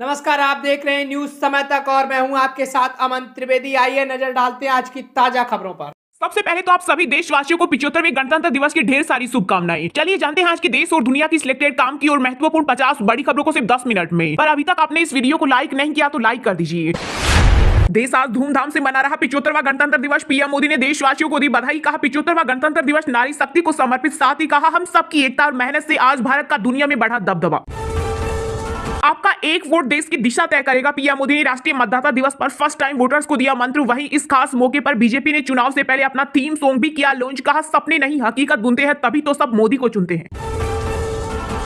नमस्कार, आप देख रहे हैं न्यूज समय तक और मैं हूं आपके साथ अमन त्रिवेदी। आइए नजर डालते हैं आज की ताजा खबरों पर। सबसे पहले तो आप सभी देशवासियों को 75वें गणतंत्र दिवस की ढेर सारी शुभकामनाएं। चलिए जानते हैं आज के देश और दुनिया की सिलेक्टेड काम की और महत्वपूर्ण 50 बड़ी खबरों को सिर्फ 10 मिनट में। पर अभी तक आपने इस वीडियो को लाइक नहीं किया तो लाइक कर दीजिए। देश आज धूमधाम से मना रहा 75वां गणतंत्र दिवस। पीएम मोदी ने देशवासियों को दी बधाई। कहा 75वां गणतंत्र दिवस नारी शक्ति को समर्पित। साथ ही कहा हम सबकी एकता और मेहनत से आज भारत का दुनिया में बढ़ा दबदबा। आपका एक वोट देश की दिशा तय करेगा। पीएम मोदी ने राष्ट्रीय मतदाता दिवस पर फर्स्ट टाइम वोटर्स को दिया मंत्र। वहीं इस खास मौके पर बीजेपी ने चुनाव से पहले अपना थीम सॉन्ग भी किया लॉन्च। कहा सपने नहीं हकीकत बुनते हैं तभी तो सब मोदी को चुनते हैं।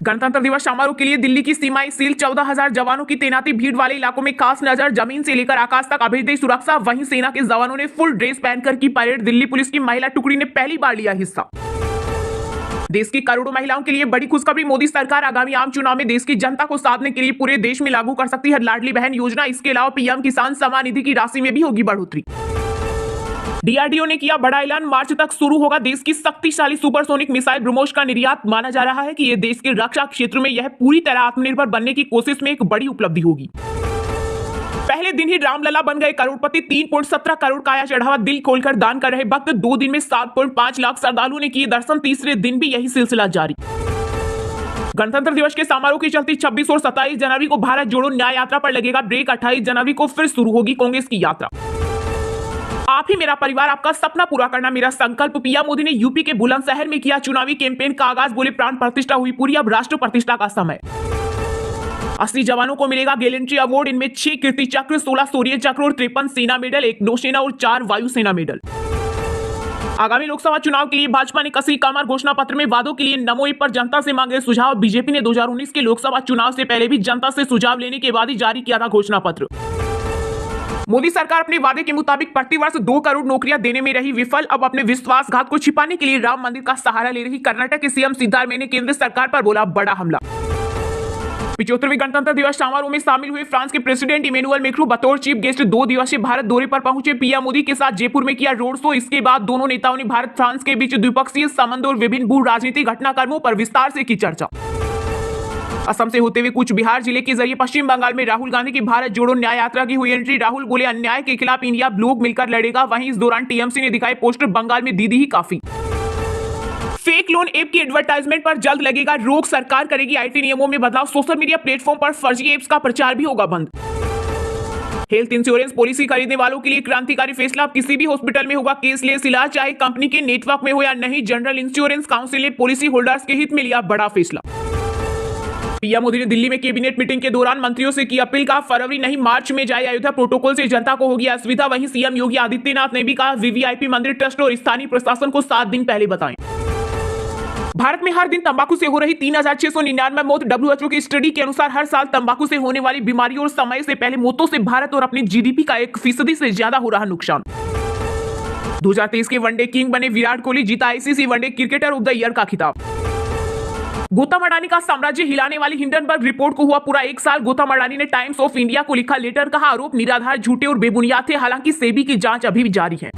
गणतंत्र दिवस समारोह के लिए दिल्ली की सीमाएं सील। 14,000 जवानों की तैनाती। भीड़ वाले इलाकों में खास नजर। जमीन से लेकर आकाश तक अभेद्य सुरक्षा। वहीं सेना के जवानों ने फुल ड्रेस पहनकर की परेड। दिल्ली पुलिस की महिला टुकड़ी ने पहली बार लिया हिस्सा। देश की करोड़ों महिलाओं के लिए बड़ी खुशखबरी। मोदी सरकार आगामी आम चुनाव में देश की जनता को साधने के लिए पूरे देश में लागू कर सकती है लाडली बहन योजना। इसके अलावा पीएम किसान सम्मान निधि की राशि में भी होगी बढ़ोतरी। डीआरडीओ ने किया बड़ा ऐलान। मार्च तक शुरू होगा देश की शक्तिशाली सुपरसोनिक मिसाइल ब्रह्मोस का निर्यात। माना जा रहा है कि यह देश के रक्षा क्षेत्र में यह पूरी तरह आत्मनिर्भर बनने की कोशिश में एक बड़ी उपलब्धि होगी। पहले दिन ही रामलला बन गए करोड़पति। 3.17 करोड़ काया चढ़ावा। दिल खोलकर दान कर रहे भक्त। 2 दिन में 7.5 लाख श्रद्धालुओं ने किए दर्शन। तीसरे दिन भी यही सिलसिला जारी। गणतंत्र दिवस के समारोह की चलती 26 और 27 जनवरी को भारत जोड़ो न्याय यात्रा पर लगेगा ब्रेक। 28 जनवरी को फिर शुरू होगी कांग्रेस की यात्रा। आप ही मेरा परिवार, आपका सपना पूरा करना मेरा संकल्प। पीएम मोदी ने यूपी के बुलंदशहर में किया चुनावी कैंपेन का आगाज। बोले प्राण प्रतिष्ठा हुई पूरी, अब राष्ट्र प्रतिष्ठा का समय। 80 जवानों को मिलेगा गैलेंट्री अवार्ड। इनमें 6 कीर्ति चक्र, 16 शौर्य चक्र और 53 सेना मेडल, 1 नौसेना और 4 वायुसेना मेडल। आगामी लोकसभा चुनाव के लिए भाजपा ने कसी कमर। घोषणा पत्र में वादों के लिए नमो ऐप पर जनता से मांगे सुझाव। बीजेपी ने 2019 के लोकसभा चुनाव से पहले भी जनता से सुझाव लेने के बाद ही जारी किया था घोषणा पत्र। मोदी सरकार अपने वादे के मुताबिक प्रतिवर्ष 2 करोड़ नौकरियां देने में रही विफल। अब अपने विश्वासघात को छिपाने के लिए राम मंदिर का सहारा ले रही कर्नाटक के सीएम सिद्धारमैया ने केंद्र सरकार पर बोला बड़ा हमला। 75वें गणतंत्र दिवस समारोह में शामिल हुए फ्रांस के प्रेसिडेंट इमैनुअल मैक्रों बतौर चीफ गेस्ट 2 दिवसीय भारत दौरे पर पहुंचे। पीएम मोदी के साथ जयपुर में किया रोड शो। इसके बाद दोनों नेताओं ने भारत फ्रांस के बीच द्विपक्षीय संबंध और विभिन्न भू राजनीतिक घटनाक्रमों पर विस्तार से की चर्चा। असम से होते हुए कूच बिहार जिले के जरिए पश्चिम बंगाल में राहुल गांधी की भारत जोड़ो न्याय यात्रा की हुई एंट्री। राहुल बोले अन्याय के खिलाफ इंडिया ब्लॉक मिलकर लड़ेगा। वहीं इस दौरान टीएमसी ने दिखाए पोस्टर। बंगाल में दीदी ही काफी। फेक लोन ऐप की एडवर्टाइजमेंट पर जल्द लगेगा रोक। सरकार करेगी आईटी नियमों में बदलाव। सोशल मीडिया प्लेटफॉर्म पर फर्जी एप्स का प्रचार भी होगा बंद। हेल्थ इंश्योरेंस पॉलिसी खरीदने वालों के लिए क्रांतिकारी फैसला। अब किसी भी हॉस्पिटल में होगा केसलेस इलाज, चाहे कंपनी के नेटवर्क में हो या नहीं। जनरल इंश्योरेंस काउंसिल ने पॉलिसी होल्डर्स के हित में लिया बड़ा फैसला। पीएम मोदी ने दिल्ली में कैबिनेट मीटिंग के दौरान मंत्रियों से की अपील। कहा फरवरी नहीं मार्च में जाए अयोध्या, प्रोटोकॉल से जनता को होगी असुविधा। वहीं सीएम योगी आदित्यनाथ ने भी कहा वीवीआईपी मंदिर ट्रस्ट और स्थानीय प्रशासन को 7 दिन पहले बताएं। भारत में हर दिन तंबाकू से हो रही 3,699 मौत। डब्ल्यूएचओ की स्टडी के अनुसार हर साल तंबाकू से होने वाली बीमारियों और समय से पहले मौतों से भारत और अपनी जीडीपी का 1% से ज्यादा हो रहा नुकसान। 2023 के वनडे किंग बने विराट कोहली। जीता ICC one day cricketer of the year का खिताब। गौतम अडानी का साम्राज्य हिलाने वाली हिंडनबर्ग रिपोर्ट को हुआ पूरा 1 साल। गौतम अडानी ने टाइम्स ऑफ इंडिया को लिखा लेटर। कहा आरोप निराधार, झूठे और बेबुनियाद थे। हालांकि सेबी की जांच अभी भी जारी है।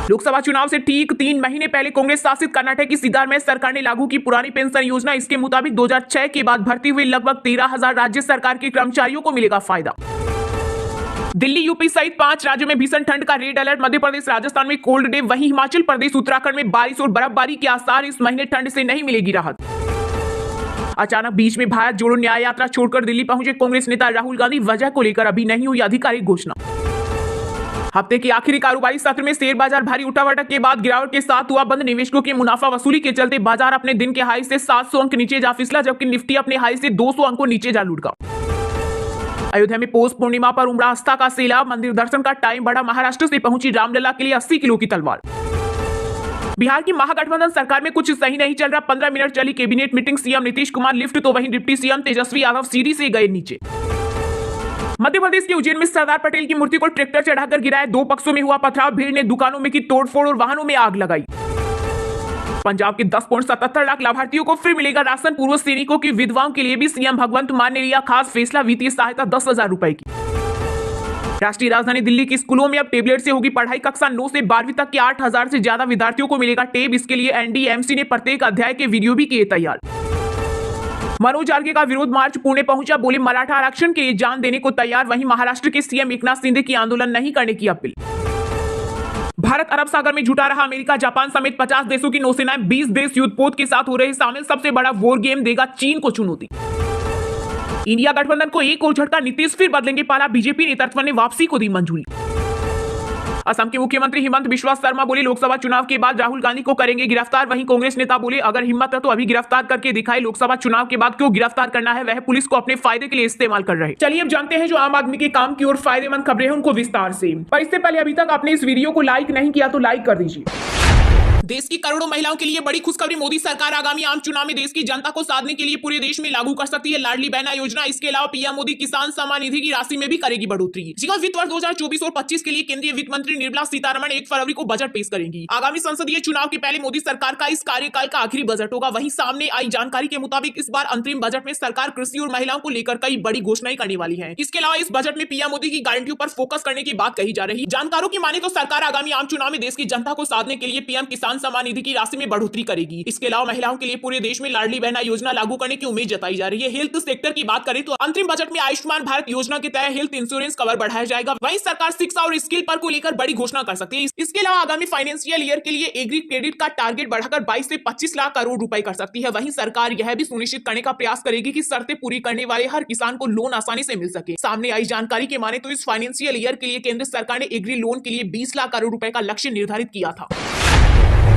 लोकसभा चुनाव से ठीक 3 महीने पहले कांग्रेस शासित कर्नाटक की सिद्धारमैया सरकार ने लागू की पुरानी पेंशन योजना। इसके मुताबिक 2006 के बाद भर्ती हुए लगभग 13,000 राज्य सरकार के कर्मचारियों को मिलेगा फायदा। दिल्ली, यूपी सहित 5 राज्यों में भीषण ठंड का रेड अलर्ट। मध्य प्रदेश, राजस्थान में कोल्ड डे। वहीं हिमाचल प्रदेश, उत्तराखंड में बारिश और बर्फबारी के आसार। इस महीने ठंड से नहीं मिलेगी राहत। अचानक बीच में भारत जोड़ो न्याय यात्रा छोड़कर दिल्ली पहुंचे कांग्रेस नेता राहुल गांधी। वजह को लेकर अभी नहीं हुई आधिकारिक घोषणा। हफ्ते के आखिरी कारोबारी सत्र में शेयर बाजार भारी उठावटक के बाद गिरावट के साथ हुआ बंद। निवेशकों की मुनाफा वसूली के चलते बाजार अपने दिन के हाई से 700 अंक नीचे जा फिसला, जबकि निफ्टी अपने हाई से 200 अंकों नीचे जा लुढ़का। अयोध्या में पौष पूर्णिमा पर उमड़ा आस्था का सैलाब। मंदिर दर्शन का टाइम बढ़ा। महाराष्ट्र से पहुंची रामलला के लिए 80 किलो की तलवार। बिहार की महागठबंधन सरकार में कुछ सही नहीं चल रहा। 15 मिनट चली cabinet meeting. CM Nitish Kumar lift तो वहीं डिप्टी सीएम तेजस्वी यादव सीढ़ी से गए नीचे। मध्य प्रदेश के उज्जैन में सरदार पटेल की मूर्ति को ट्रैक्टर चढ़ाकर गिराया। 2 पक्षों में हुआ पथराव। भीड़ ने दुकानों में की तोड़फोड़ और वाहनों में आग लगाई। पंजाब के 10.77 लाख लाभार्थियों को फिर मिलेगा राशन। पूर्व सैनिकों की विधवाओं के लिए भी सीएम भगवंत मान ने लिया खास फैसला। वित्तीय सहायता 10,000 रुपए की। राष्ट्रीय राजधानी दिल्ली के स्कूलों में अब टेबलेट से होगी पढ़ाई। कक्षा 9 से 12वीं तक के 8,000 से ज्यादा विद्यार्थियों को मिलेगा टेब। इसके लिए एनडीएमसी ने प्रत्येक अध्याय के वीडियो भी किए तैयार। मनोज आर्गे का विरोध मार्च पुणे पहुंचा, बोले मराठा आरक्षण के लिए जान देने को तैयार। वहीं महाराष्ट्र के सीएम एकनाथ शिंदे की आंदोलन नहीं करने की अपील। भारत अरब सागर में जुटा रहा। अमेरिका, जापान समेत 50 देशों की नौसेनाएं 20 देश युद्धपोत के साथ हो रहे शामिल। सबसे बड़ा वॉर गेम देगा चीन को चुनौती। इंडिया गठबंधन को एक और झटका, नीतीश फिर बदलेंगे पाला। बीजेपी नेतृत्व ने वापसी को दी मंजूरी। असम के मुख्यमंत्री हिमंत बिस्वा शर्मा बोले लोकसभा चुनाव के बाद राहुल गांधी को करेंगे गिरफ्तार। वहीं कांग्रेस नेता बोले अगर हिम्मत है तो अभी गिरफ्तार करके दिखाए, लोकसभा चुनाव के बाद क्यों गिरफ्तार करना है, वह पुलिस को अपने फायदे के लिए इस्तेमाल कर रहे हैं। चलिए अब जानते हैं जो आम आदमी के काम की और फायदेमंद खबरें हैं उनको विस्तार से। पर इससे पहले अभी तक आपने इस वीडियो को लाइक नहीं किया तो लाइक कर दीजिए। देश की करोड़ों महिलाओं के लिए बड़ी खुशखबरी। मोदी सरकार आगामी आम चुनाव में देश की जनता को साधने के लिए पूरे देश में लागू कर सकती है लाडली बहना योजना। इसके अलावा पीएम मोदी किसान सम्मान निधि की राशि में भी करेगी बढ़ोतरी। जी हां, वित्त वर्ष 2024 और 25 के लिए केंद्रीय वित्त मंत्री निर्मला सीतारमण 1 फरवरी को बजट पेश करेंगी। आगामी संसदीय चुनाव के पहले मोदी सरकार का इस कार्यकाल का आखिरी बजट होगा। वहीं सामने आई जानकारी के मुताबिक इस बार अंतरिम बजट में सरकार कृषि और महिलाओं को लेकर कई बड़ी घोषणाएं करने वाली है। इसके अलावा इस बजट में पीएम मोदी की गारंटियों पर फोकस करने की बात कही जा रही है। जानकारों की माने तो सरकार आगामी आम चुनाव में देश की जनता को साधने के लिए पीएम किसान सम्मान निधि की राशि में बढ़ोतरी करेगी। इसके अलावा महिलाओं के लिए पूरे देश में लाडली बहना योजना लागू करने की उम्मीद जताई जा रही है। हेल्थ सेक्टर की बात करें तो अंतरिम बजट में आयुष्मान भारत योजना के तहत हेल्थ इंश्योरेंस कवर बढ़ाया जाएगा। वहीं सरकार शिक्षा और स्किल पर को लेकर बड़ी घोषणा कर सकती है। इसके अलावा आगामी फाइनेंशियल ईयर के लिए एग्री क्रेडिट का टारगेट बढ़ाकर 22 से 25 लाख करोड़ रुपए कर सकती है। वहीं सरकार यह भी सुनिश्चित करने का प्रयास करेगी कि शर्तें पूरी करने वाले हर किसान को लोन आसानी से मिल सके। सामने आई जानकारी के माने तो इस फाइनेंशियल ईयर के लिए केंद्र सरकार ने एग्री लोन के लिए 20 लाख करोड़ रुपए का लक्ष्य निर्धारित किया था।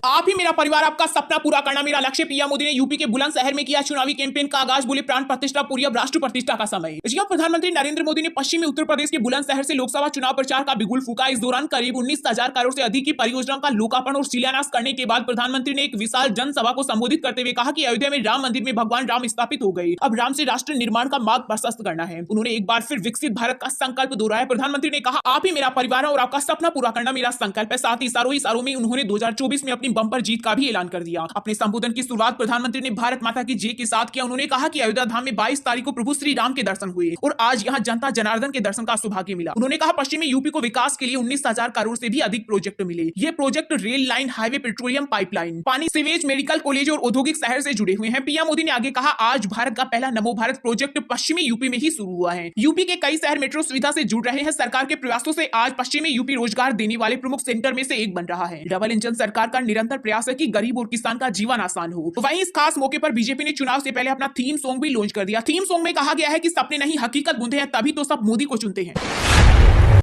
आप ही मेरा परिवार, आपका सपना पूरा करना मेरा लक्ष्य। पीएम मोदी ने यूपी के बुलंदशहर में किया चुनावी कैंपेन का आगाज, बोले प्राण प्रतिष्ठा पूरी, अब राष्ट्र प्रतिष्ठा का समय। प्रधानमंत्री नरेंद्र मोदी ने पश्चिमी उत्तर प्रदेश के बुलंदशहर से लोकसभा चुनाव प्रचार का बिगुल फूका। इस दौरान करीब 19,000 करोड़ से अधिक की परियोजनाओं का लोकार्पण और शिलान्यास करने के बाद प्रधानमंत्री ने एक विशाल जनसभा को संबोधित करते हुए कहा कि अयोध्या में राम मंदिर में भगवान राम स्थापित हो गए, अब राम से राष्ट्र निर्माण का मार्ग प्रशस्त करना है। उन्होंने एक बार फिर विकसित भारत का संकल्प दोहराया। प्रधानमंत्री ने कहा आप ही मेरा परिवार और आपका सपना पूरा करना मेरा संकल्प है। साथ ही सालों में उन्होंने 2024 में अपनी बंपर जीत का भी ऐलान कर दिया। अपने संबोधन की शुरुआत प्रधानमंत्री ने भारत माता की जय के साथ किया। उन्होंने कहा कि अयोध्या धाम में 22 तारीख को प्रभु श्री राम के दर्शन हुए और आज यहां जनता जनार्दन के दर्शन का सौभाग्य मिला। उन्होंने कहा पश्चिमी यूपी को विकास के लिए 19,000 करोड़ से भी अधिक प्रोजेक्ट मिले। ये project rail line, highway, petroleum pipeline, पानी, सीवेज, मेडिकल कॉलेज और औद्योगिक शहर से जुड़े हुए हैं। पीएम मोदी ने आगे कहा आज भारत का पहला नमो भारत प्रोजेक्ट पश्चिमी यूपी में ही शुरू हुआ है। यूपी के कई शहर मेट्रो सुविधा से जुड़ रहे हैं। सरकार के प्रयासों से आज पश्चिमी यूपी रोजगार देने वाले प्रमुख सेंटर में से एक बन रहा है। डबल इंजन सरकार का निरंतर प्रयास है कि गरीब और किसान का जीवन आसान हो। वहीं इस खास मौके पर बीजेपी ने चुनाव से पहले अपना थीम सॉन्ग भी लॉन्च कर दिया। थीम सॉन्ग में कहा गया है कि सपने नहीं हकीकत बूंदे हैं, तभी तो सब मोदी को चुनते हैं।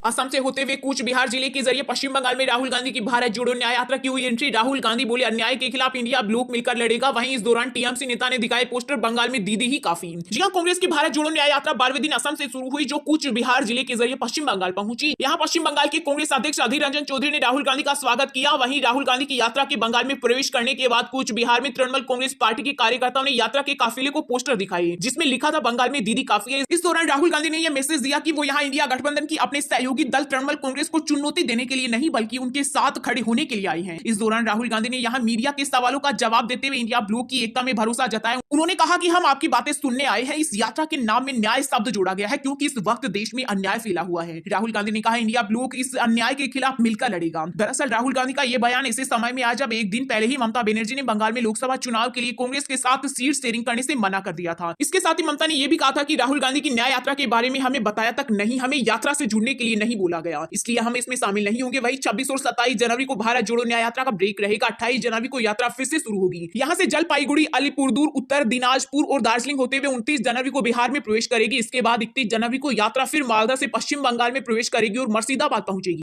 असम से होते हुए कूच बिहार जिले के जरिए पश्चिम बंगाल में राहुल गांधी की भारत जोड़ो न्याय यात्रा की हुई एंट्री। राहुल गांधी बोले अन्याय के खिलाफ इंडिया ब्लॉक मिलकर लड़ेगा। वहीं इस दौरान टीएमसी नेता ने दिखाए पोस्टर, बंगाल में दीदी ही काफी। जी हां, कांग्रेस की भारत जोड़ो न्याय यात्रा 12वें दिन असम से शुरू हुई, जो कूच बिहार जिले के जरिए पश्चिम बंगाल पहुंची। यहां पश्चिम बंगाल के कांग्रेस अध्यक्ष अधीर रंजन चौधरी ने राहुल गांधी का स्वागत किया। वहीं राहुल गांधी की यात्रा के बंगाल में प्रवेश करने के बाद कूच बिहार में तृणमूल कांग्रेस पार्टी के कार्यकर्ताओं ने यात्रा के काफिले को पोस्टर दिखाए, जिसमें लिखा था बंगाल में दीदी काफी है। इस दौरान राहुल गांधी ने यह मैसेज दिया कि वो यहाँ इंडिया गठबंधन की अपने सहयोगी दल तृणमूल कांग्रेस को चुनौती देने के लिए नहीं बल्कि उनके साथ खड़े होने के लिए आई हैं। इस दौरान राहुल गांधी ने यहां मीडिया के सवालों का जवाब देते हुए इंडिया ब्लॉक की एकता में भरोसा जताया। उन्होंने कहा कि हम आपकी बातें सुनने आए हैं। इस यात्रा के नाम में न्याय शब्द जोड़ा गया है क्योंकि इस वक्त देश में अन्याय फैला हुआ है। राहुल गांधी ने कहा इंडिया ब्लॉक इस अन्याय के खिलाफ मिलकर लड़ेगा। दरअसल राहुल गांधी का यह बयान ऐसे समय में आया जब एक दिन पहले ही ममता बनर्जी ने बंगाल में लोकसभा चुनाव के लिए कांग्रेस के साथ सीट शेयरिंग करने से मना कर दिया था। इसके साथ ही ममता ने यह भी कहा था कि राहुल गांधी की न्याय यात्रा के बारे में हमें बताया तक नहीं, हमें यात्रा से जुड़ने के लिए नहीं बोला गया, इसलिए हम इसमें शामिल नहीं होंगे। वहीं 26 और 27 जनवरी को भारत जोड़ो न्याय यात्रा का ब्रेक रहेगा। 28 जनवरी को यात्रा फिर से शुरू होगी। यहां से जलपाईगुड़ी, अलीपुरदुर, उत्तर दिनाजपुर और दार्जिलिंग होते हुए 29 जनवरी को बिहार में प्रवेश करेगी। इसके बाद 31 जनवरी को यात्रा फिर मालदा से पश्चिम बंगाल में प्रवेश करेगी और मुर्शिदाबाद पहुंचेगी।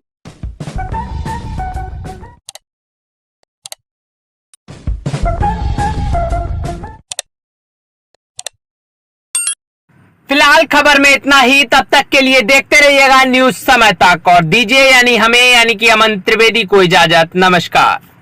फिलहाल खबर में इतना ही। तब तक के लिए देखते रहिएगा न्यूज समय तक और दीजिए यानी हमें यानी कि अमन त्रिवेदी को इजाजत। नमस्कार।